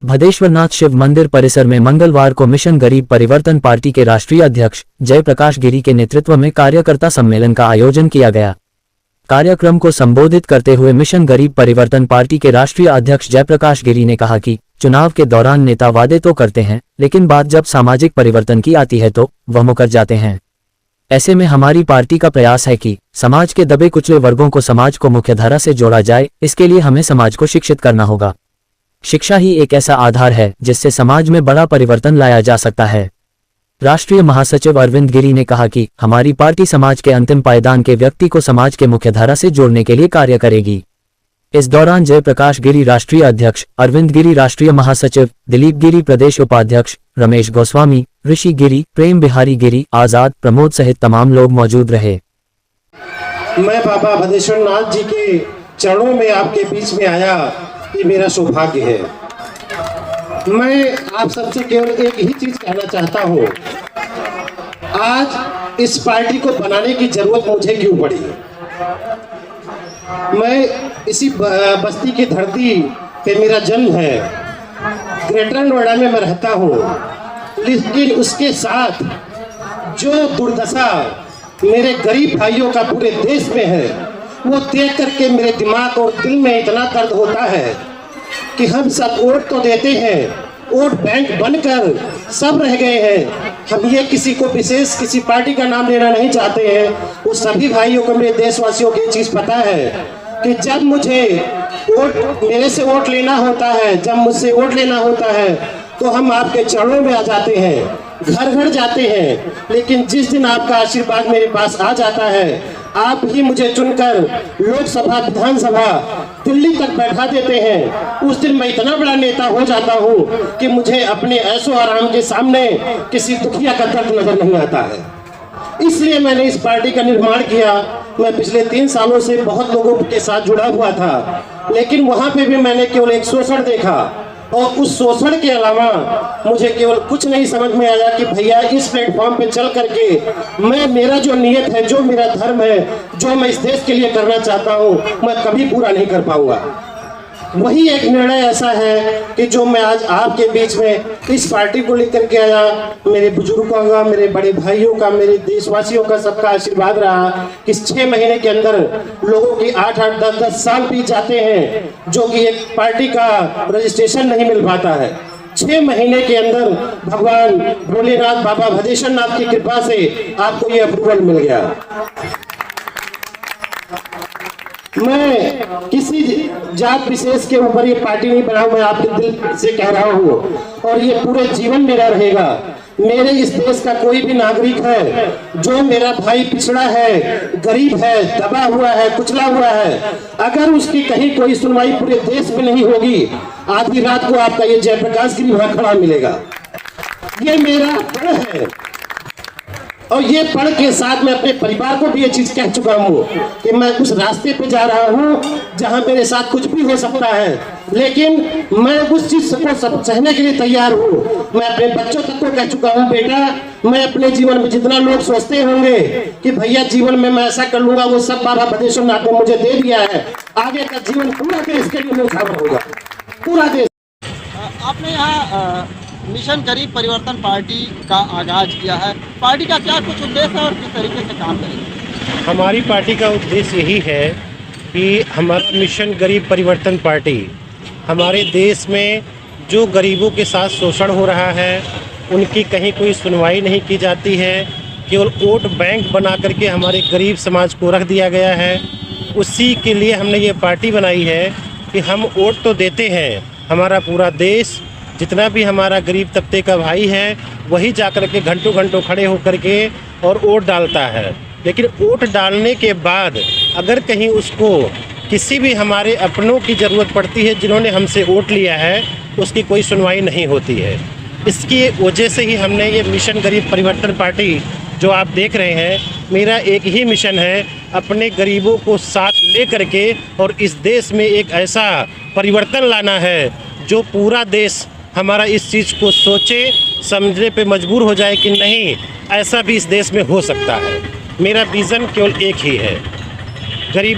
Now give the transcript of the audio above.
भदेश्वरनाथ शिव मंदिर परिसर में मंगलवार को मिशन गरीब परिवर्तन पार्टी के राष्ट्रीय अध्यक्ष जयप्रकाश गिरी के नेतृत्व में कार्यकर्ता सम्मेलन का आयोजन किया गया। कार्यक्रम को संबोधित करते हुए मिशन गरीब परिवर्तन पार्टी के राष्ट्रीय अध्यक्ष जयप्रकाश गिरी ने कहा कि चुनाव के दौरान नेता वादे तो करते हैं, लेकिन बात जब सामाजिक परिवर्तन की आती है तो वह मुकर जाते हैं। ऐसे में हमारी पार्टी का प्रयास है कि समाज के दबे कुचले वर्गों को समाज को मुख्यधारा से जोड़ा जाए। इसके लिए हमें समाज को शिक्षित करना होगा। शिक्षा ही एक ऐसा आधार है जिससे समाज में बड़ा परिवर्तन लाया जा सकता है। राष्ट्रीय महासचिव अरविंद गिरी ने कहा कि हमारी पार्टी समाज के अंतिम पायदान के व्यक्ति को समाज के मुख्यधारा से जोड़ने के लिए कार्य करेगी। इस दौरान जयप्रकाश गिरी राष्ट्रीय अध्यक्ष, अरविंद गिरी राष्ट्रीय महासचिव, दिलीप गिरी प्रदेश उपाध्यक्ष, रमेश गोस्वामी, ऋषि गिरी, प्रेम बिहारी गिरी, आजाद, प्रमोद सहित तमाम लोग मौजूद रहे। मैं बाबा भदेश्वरनाथ जी के चरणों में आपके बीच में आया, ये मेरा सौभाग्य है। मैं आप सबसे केवल एक ही चीज कहना चाहता हूँ, आज इस पार्टी को बनाने की जरूरत मुझे क्यों पड़ी। मैं इसी बस्ती की धरती पे मेरा जन्म है, ग्रेटर नोएडा में मैं रहता हूँ, लेकिन उसके साथ जो दुर्दशा मेरे गरीब भाइयों का पूरे देश में है, वो देख करके मेरे दिमाग और दिल में इतना दर्द होता है कि हम सब वोट तो देते हैं, वोट बैंक बनकर सब रह गए हैं। हम ये किसी को विशेष किसी पार्टी का नाम लेना नहीं चाहते हैं। वो सभी भाइयों को, मेरे देशवासियों को ये चीज़ पता है कि जब मुझे वोट मेरे से वोट लेना होता है, जब मुझसे वोट लेना होता है तो हम आपके चरणों में आ जाते हैं, घर घर जाते हैं। लेकिन जिस दिन आपका आशीर्वाद मेरे पास आ जाता है, आप ही मुझे चुनकर लोकसभा विधानसभा दिल्ली तक बैठा देते हैं, उस दिन मैं इतना बड़ा नेता हो जाता हूँ कि मुझे अपने ऐशो आराम के सामने किसी दुखिया का दर्द नजर नहीं आता है। इसलिए मैंने इस पार्टी का निर्माण किया। मैं पिछले 3 सालों से बहुत लोगों के साथ जुड़ा हुआ था, लेकिन वहाँ पे भी मैंने केवल एक शोषण देखा, और उस शोषण के अलावा मुझे केवल कुछ नहीं समझ में आया कि भैया इस प्लेटफॉर्म पे चल करके मैं, मेरा जो नियत है, जो मेरा धर्म है, जो मैं इस देश के लिए करना चाहता हूँ, मैं कभी पूरा नहीं कर पाऊंगा। वही एक निर्णय ऐसा है कि जो मैं आज आपके बीच में इस पार्टी को लेकर के आया। मेरे बुजुर्गों का, मेरे बड़े भाइयों का, मेरे देशवासियों का सबका आशीर्वाद रहा कि 6 महीने के अंदर लोगों की 8-8, 10-10 साल बीत जाते हैं, जो कि एक पार्टी का रजिस्ट्रेशन नहीं मिल पाता है। 6 महीने के अंदर भगवान भोलेनाथ, बाबा भदेश्वरनाथ की कृपा से आपको ये अप्रूवल मिल गया। मैं किसी जात विशेष के ऊपर ये पार्टी नहीं बनाऊं, मैं आपके दिल से कह रहा हूँ, और ये पूरे जीवन मेरा रहेगा। मेरे इस देश का कोई भी नागरिक है, जो मेरा भाई पिछड़ा है, गरीब है, दबा हुआ है, कुचला हुआ है, अगर उसकी कहीं कोई सुनवाई पूरे देश में नहीं होगी, आधी रात को आपका ये जयप्रकाश गिरी वहां खड़ा मिलेगा। ये मेरा प्रण है, और ये पढ़ के साथ मैं अपने परिवार को भी ये चीज कह चुका हूँ कि मैं उस रास्ते पे जा रहा हूँ जहाँ मेरे साथ कुछ भी हो सकता है, लेकिन मैं उस चीज को सब सहने के लिए तैयार हूँ। मैं अपने बच्चों तक को कह चुका हूँ, बेटा मैं अपने जीवन में जितना लोग सोचते होंगे कि भैया जीवन में मैं ऐसा कर लूंगा, वो सब बाबा भदेश्वरनाथ ने मुझे दे दिया है। आगे का जीवन पूरा देश के लिए निर्भर होगा, पूरा देश। आपने यहाँ मिशन गरीब परिवर्तन पार्टी का आगाज किया है, पार्टी का क्या कुछ उद्देश्य है और किस तरीके से काम करेगी? हमारी पार्टी का उद्देश्य यही है कि हमारा मिशन गरीब परिवर्तन पार्टी हमारे देश में जो गरीबों के साथ शोषण हो रहा है, उनकी कहीं कोई सुनवाई नहीं की जाती है, केवल वोट बैंक बना करके हमारे गरीब समाज को रख दिया गया है। उसी के लिए हमने ये पार्टी बनाई है कि हम वोट तो देते हैं, हमारा पूरा देश जितना भी हमारा गरीब तबके का भाई है वही जाकर के घंटों घंटों खड़े होकर के और वोट डालता है। लेकिन वोट डालने के बाद अगर कहीं उसको किसी भी हमारे अपनों की ज़रूरत पड़ती है, जिन्होंने हमसे वोट लिया है, उसकी कोई सुनवाई नहीं होती है। इसकी वजह से ही हमने ये मिशन गरीब परिवर्तन पार्टी जो आप देख रहे हैं, मेरा एक ही मिशन है, अपने गरीबों को साथ ले करके और इस देश में एक ऐसा परिवर्तन लाना है जो पूरा देश हमारा इस चीज़ को सोचे समझने पे मजबूर हो जाए कि नहीं, ऐसा भी इस देश में हो सकता है। मेरा विज़न केवल एक ही है, गरीब